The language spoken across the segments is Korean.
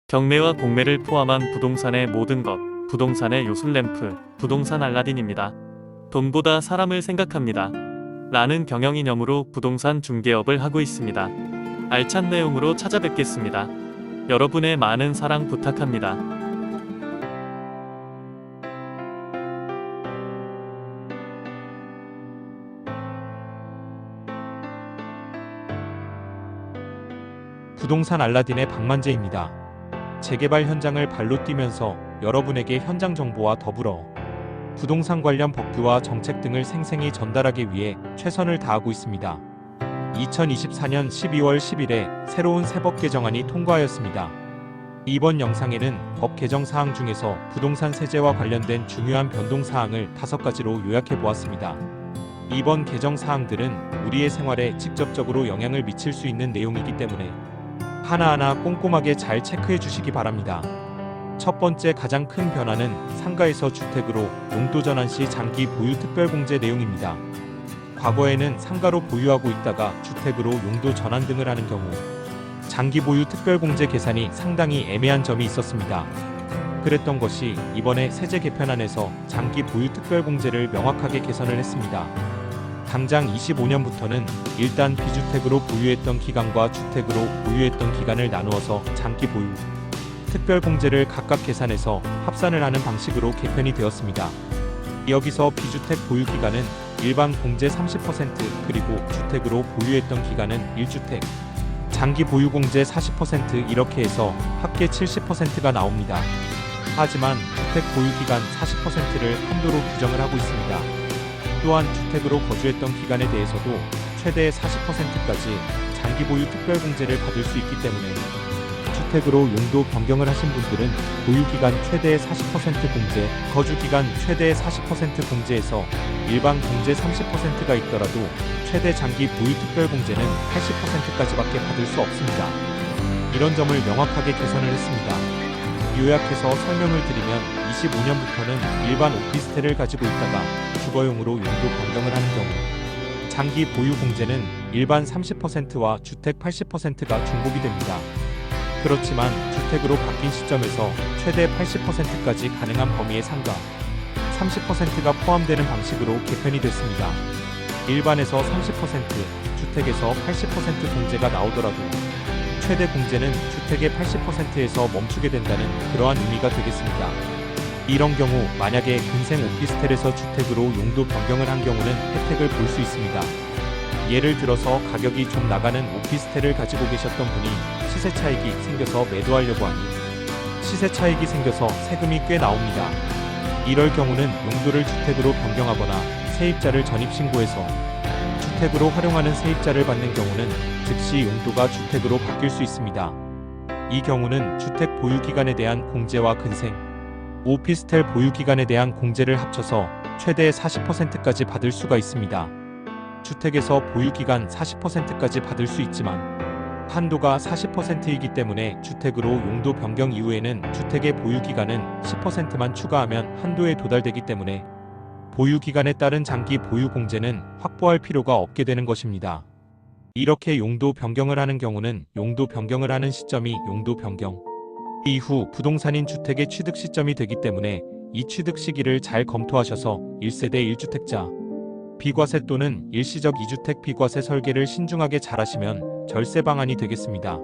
경매와 공매를 포함한 부동산의 모든 것, 부동산의 요술램프, 부동산 알라딘입니다. 돈보다 사람을 생각합니다. 라는 경영이념으로 부동산 중개업을 하고 있습니다. 알찬 내용으로 찾아뵙겠습니다. 여러분의 많은 사랑 부탁합니다. 부동산 알라딘의 박만재입니다. 재개발 현장을 발로 뛰면서 여러분에게 현장 정보와 더불어 부동산 관련 법규와 정책 등을 생생히 전달하기 위해 최선을 다하고 있습니다. 2024년 12월 10일에 새로운 세법 개정안이 통과하였습니다. 이번 영상에는 법 개정 사항 중에서 부동산 세제와 관련된 중요한 변동 사항을 5가지로 요약해 보았습니다. 이번 개정 사항들은 우리의 생활에 직접적으로 영향을 미칠 수 있는 내용이기 때문에 하나하나 꼼꼼하게 잘 체크해 주시기 바랍니다. 첫 번째 가장 큰 변화는 상가에서 주택으로 용도 전환 시 장기 보유 특별공제 내용입니다. 과거에는 상가로 보유하고 있다가 주택으로 용도 전환 등을 하는 경우 장기 보유 특별공제 계산이 상당히 애매한 점이 있었습니다. 그랬던 것이 이번에 세제 개편안에서 장기 보유 특별공제를 명확하게 개선을 했습니다. 당장 25년부터는 일단 비주택으로 보유했던 기간과 주택으로 보유했던 기간을 나누어서 장기 보유 특별공제를 각각 계산해서 합산을 하는 방식으로 개편이 되었습니다. 여기서 비주택 보유 기간은 일반 공제 30% 그리고 주택으로 보유했던 기간은 1주택 장기 보유 공제 40% 이렇게 해서 합계 70%가 나옵니다. 하지만 주택 보유 기간 40%를 한도로 규정을 하고 있습니다. 또한 주택으로 거주했던 기간에 대해서도 최대 40%까지 장기 보유 특별공제를 받을 수 있기 때문에 주택으로 용도 변경을 하신 분들은 보유기간 최대 40% 공제, 거주기간 최대 40% 공제에서 일반 공제 30%가 있더라도 최대 장기 보유 특별공제는 80%까지밖에 받을 수 없습니다. 이런 점을 명확하게 개선을 했습니다. 요약해서 설명을 드리면 25년부터는 일반 오피스텔을 가지고 있다가 주거용으로 용도 변경을 하는 경우 장기 보유 공제는 일반 30%와 주택 80%가 중복이 됩니다. 그렇지만 주택으로 바뀐 시점에서 최대 80%까지 가능한 범위의 상가 30%가 포함되는 방식으로 개편이 됐습니다. 일반에서 30%, 주택에서 80% 공제가 나오더라도 최대 공제는 주택의 80%에서 멈추게 된다는 그러한 의미가 되겠습니다. 이런 경우 만약에 근생 오피스텔에서 주택으로 용도 변경을 한 경우는 혜택을 볼 수 있습니다. 예를 들어서 가격이 좀 나가는 오피스텔을 가지고 계셨던 분이 시세 차익이 생겨서 매도하려고 하니 시세 차익이 생겨서 세금이 꽤 나옵니다. 이럴 경우는 용도를 주택으로 변경하거나 세입자를 전입신고해서 주택으로 활용하는 세입자를 받는 경우는 즉시 용도가 주택으로 바뀔 수 있습니다. 이 경우는 주택 보유기간에 대한 공제와 근생, 오피스텔 보유기간에 대한 공제를 합쳐서 최대 40%까지 받을 수가 있습니다. 주택에서 보유기간 40%까지 받을 수 있지만 한도가 40%이기 때문에 주택으로 용도 변경 이후에는 주택의 보유기간은 10%만 추가하면 한도에 도달되기 때문에 보유기간에 따른 장기 보유 공제는 확보할 필요가 없게 되는 것입니다. 이렇게 용도 변경을 하는 경우는 용도 변경을 하는 시점이 용도 변경 이후 부동산인 주택의 취득 시점이 되기 때문에 이 취득 시기를 잘 검토하셔서 1세대 1주택자 비과세 또는 일시적 2주택 비과세 설계를 신중하게 잘하시면 절세 방안이 되겠습니다.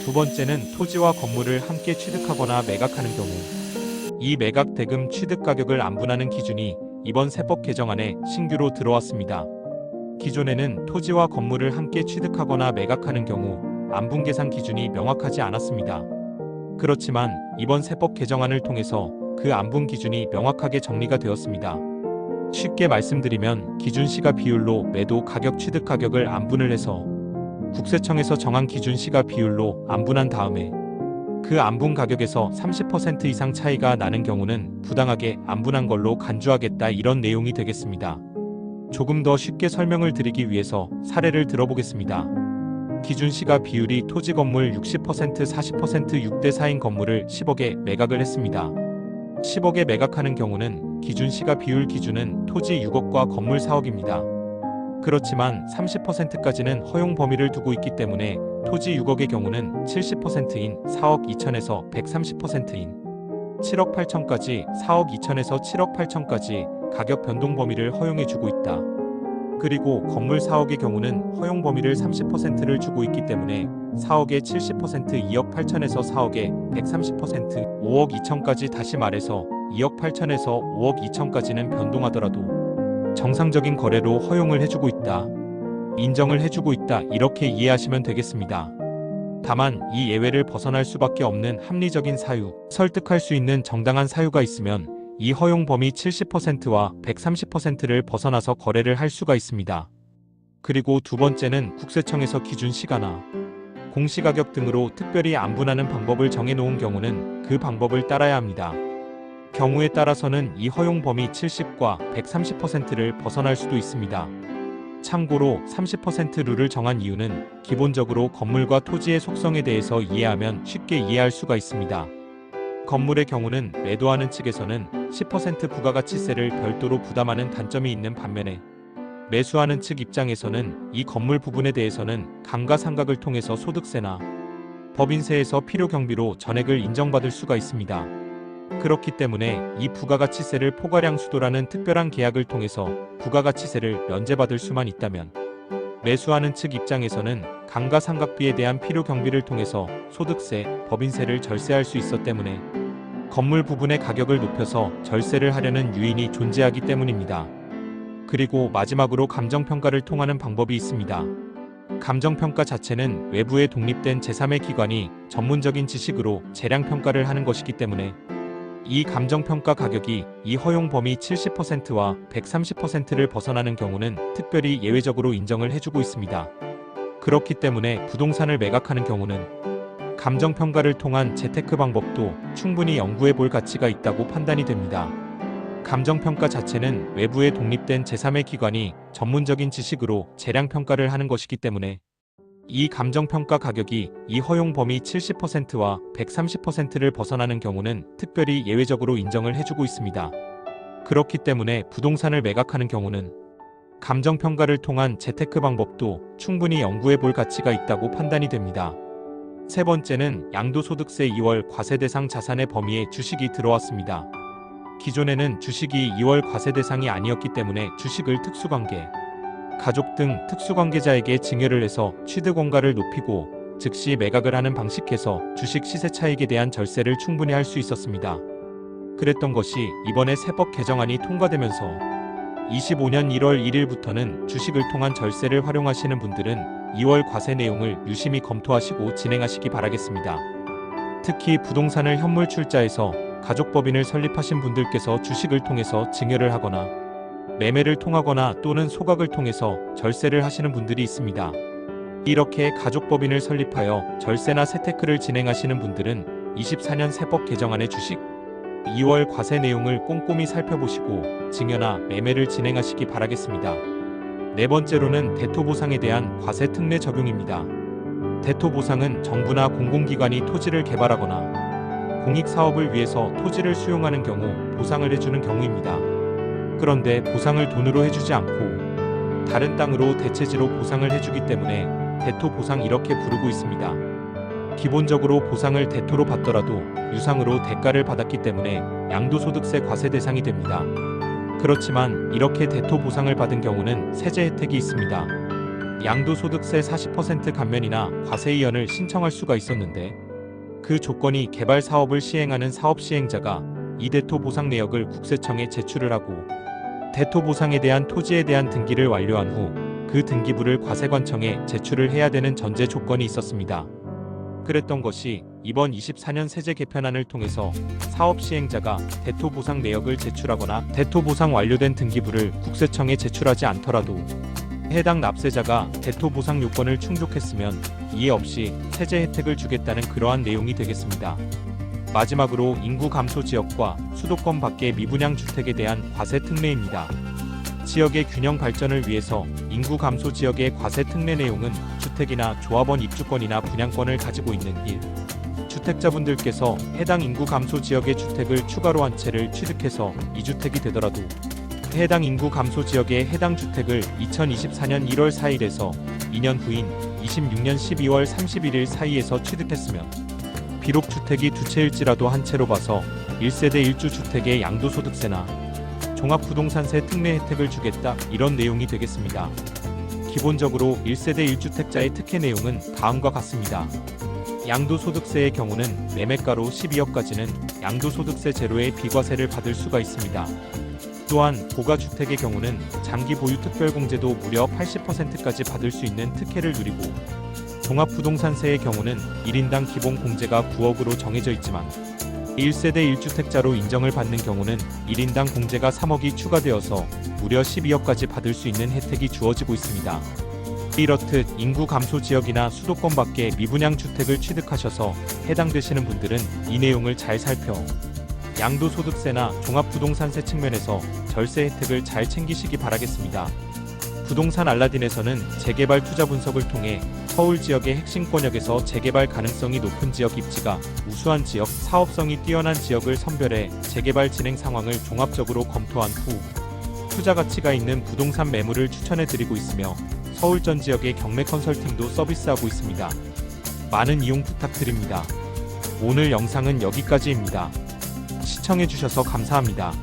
두 번째는 토지와 건물을 함께 취득하거나 매각하는 경우 이 매각 대금 취득 가격을 안분하는 기준이 이번 세법 개정안에 신규로 들어왔습니다. 기존에는 토지와 건물을 함께 취득하거나 매각하는 경우 안분 계산 기준이 명확하지 않았습니다. 그렇지만 이번 세법 개정안을 통해서 그 안분 기준이 명확하게 정리가 되었습니다. 쉽게 말씀드리면 기준 시가 비율로 매도 가격 취득 가격을 안분을 해서 국세청에서 정한 기준 시가 비율로 안분한 다음에 그 안분 가격에서 30% 이상 차이가 나는 경우는 부당하게 안분한 걸로 간주하겠다 이런 내용이 되겠습니다. 조금 더 쉽게 설명을 드리기 위해서 사례를 들어보겠습니다. 기준 시가 비율이 토지 건물 60% 40% 6대 4인 건물을 10억에 매각을 했습니다. 10억에 매각하는 경우는 기준 시가 비율 기준은 토지 6억과 건물 4억입니다. 그렇지만 30%까지는 허용 범위를 두고 있기 때문에 토지 6억의 경우는 70%인 4억 2천에서 130%인 7억 8천까지 4억 2천에서 7억 8천까지 가격 변동 범위를 허용해주고 있다. 그리고 건물 4억의 경우는 허용 범위를 30%를 주고 있기 때문에 4억에 70% 2억 8천에서 4억에 130% 5억 2천까지, 다시 말해서 2억 8천에서 5억 2천까지는 변동하더라도 정상적인 거래로 허용을 해주고 있다. 인정을 해주고 있다. 이렇게 이해하시면 되겠습니다. 다만 이 예외를 벗어날 수밖에 없는 합리적인 사유, 설득할 수 있는 정당한 사유가 있으면 이 허용 범위 70%와 130%를 벗어나서 거래를 할 수가 있습니다. 그리고 두 번째는 국세청에서 기준 시가나 공시가격 등으로 특별히 안분하는 방법을 정해놓은 경우는 그 방법을 따라야 합니다. 경우에 따라서는 이 허용 범위 70과 130%를 벗어날 수도 있습니다. 참고로 30% 룰을 정한 이유는 기본적으로 건물과 토지의 속성에 대해서 이해하면 쉽게 이해할 수가 있습니다. 건물의 경우는 매도하는 측에서는 10% 부가가치세를 별도로 부담하는 단점이 있는 반면에 매수하는 측 입장에서는 이 건물 부분에 대해서는 감가상각을 통해서 소득세나 법인세에서 필요경비로 전액을 인정받을 수가 있습니다. 그렇기 때문에 이 부가가치세를 포괄량 수도라는 특별한 계약을 통해서 부가가치세를 면제받을 수만 있다면 매수하는 측 입장에서는 감가상각비에 대한 필요경비를 통해서 소득세, 법인세를 절세할 수 있어 때문에 건물 부분의 가격을 높여서 절세를 하려는 유인이 존재하기 때문입니다. 그리고 마지막으로 감정평가를 통하는 방법이 있습니다. 감정평가 자체는 외부의 독립된 제3의 기관이 전문적인 지식으로 재량평가를 하는 것이기 때문에 이 감정평가 가격이 이 허용 범위 70%와 130%를 벗어나는 경우는 특별히 예외적으로 인정을 해주고 있습니다. 그렇기 때문에 부동산을 매각하는 경우는 감정평가를 통한 재테크 방법도 충분히 연구해 볼 가치가 있다고 판단이 됩니다. 감정평가 자체는 외부의 독립된 제3의 기관이 전문적인 지식으로 재량평가를 하는 것이기 때문에 이 감정평가 가격이 이 허용 범위 70%와 130%를 벗어나는 경우는 특별히 예외적으로 인정을 해주고 있습니다. 그렇기 때문에 부동산을 매각하는 경우는 감정평가를 통한 재테크 방법도 충분히 연구해 볼 가치가 있다고 판단이 됩니다. 세 번째는 양도소득세 2월 과세 대상 자산의 범위에 주식이 들어왔습니다. 기존에는 주식이 2월 과세 대상이 아니었기 때문에 주식을 특수관계, 가족 등 특수관계자에게 증여를 해서 취득원가를 높이고 즉시 매각을 하는 방식에서 주식 시세 차익에 대한 절세를 충분히 할 수 있었습니다. 그랬던 것이 이번에 세법 개정안이 통과되면서 25년 1월 1일부터는 주식을 통한 절세를 활용하시는 분들은 2월 과세 내용을 유심히 검토하시고 진행하시기 바라겠습니다. 특히 부동산을 현물 출자해서 가족법인을 설립하신 분들께서 주식을 통해서 증여를 하거나 매매를 통하거나 또는 소각을 통해서 절세를 하시는 분들이 있습니다. 이렇게 가족법인을 설립하여 절세나 세테크를 진행하시는 분들은 24년 세법 개정안의 주식 2월 과세 내용을 꼼꼼히 살펴보시고 증여나 매매를 진행하시기 바라겠습니다. 네 번째로는 대토보상에 대한 과세 특례 적용입니다. 대토보상은 정부나 공공기관이 토지를 개발하거나 공익사업을 위해서 토지를 수용하는 경우 보상을 해주는 경우입니다. 그런데 보상을 돈으로 해주지 않고 다른 땅으로 대체지로 보상을 해주기 때문에 대토보상 이렇게 부르고 있습니다. 기본적으로 보상을 대토로 받더라도 유상으로 대가를 받았기 때문에 양도소득세 과세 대상이 됩니다. 그렇지만 이렇게 대토보상을 받은 경우는 세제 혜택이 있습니다. 양도소득세 40% 감면이나 과세이연을 신청할 수가 있었는데 그 조건이 개발 사업을 시행하는 사업 시행자가 이 대토보상 내역을 국세청에 제출을 하고 대토보상에 대한 토지에 대한 등기를 완료한 후 그 등기부를 과세관청에 제출을 해야 되는 전제 조건이 있었습니다. 그랬던 것이 이번 24년 세제 개편안을 통해서 사업 시행자가 대토보상 내역을 제출하거나 대토보상 완료된 등기부를 국세청에 제출하지 않더라도 해당 납세자가 대토보상 요건을 충족했으면 이해 없이 세제 혜택을 주겠다는 그러한 내용이 되겠습니다. 마지막으로 인구 감소 지역과 수도권 밖의 미분양 주택에 대한 과세 특례입니다. 지역의 균형 발전을 위해서 인구 감소 지역의 과세 특례 내용은 주택이나 조합원 입주권이나 분양권을 가지고 있는 1. 주택자분들께서 해당 인구 감소 지역의 주택을 추가로 한 채를 취득해서 2주택이 되더라도 해당 인구 감소 지역의 해당 주택을 2024년 1월 4일에서 2년 후인 2026년 12월 31일 사이에서 취득했으면 비록 주택이 두 채일지라도 한 채로 봐서 1세대 1주 주택의 양도소득세나 종합부동산세 특례 혜택을 주겠다, 이런 내용이 되겠습니다. 기본적으로 1세대 1주택자의 특혜 내용은 다음과 같습니다. 양도소득세의 경우는 매매가로 12억까지는 양도소득세 제로의 비과세를 받을 수가 있습니다. 또한 고가주택의 경우는 장기 보유 특별공제도 무려 80%까지 받을 수 있는 특혜를 누리고, 종합부동산세의 경우는 1인당 기본 공제가 9억으로 정해져 있지만 1세대 1주택자로 인정을 받는 경우는 1인당 공제가 3억이 추가되어서 무려 12억까지 받을 수 있는 혜택이 주어지고 있습니다. 이렇듯 인구 감소 지역이나 수도권 밖에 미분양 주택을 취득하셔서 해당되시는 분들은 이 내용을 잘 살펴 양도소득세나 종합부동산세 측면에서 절세 혜택을 잘 챙기시기 바라겠습니다. 부동산 알라딘에서는 재개발 투자 분석을 통해 서울 지역의 핵심 권역에서 재개발 가능성이 높은 지역, 입지가 우수한 지역, 사업성이 뛰어난 지역을 선별해 재개발 진행 상황을 종합적으로 검토한 후 투자 가치가 있는 부동산 매물을 추천해드리고 있으며 서울 전 지역의 경매 컨설팅도 서비스하고 있습니다. 많은 이용 부탁드립니다. 오늘 영상은 여기까지입니다. 시청해주셔서 감사합니다.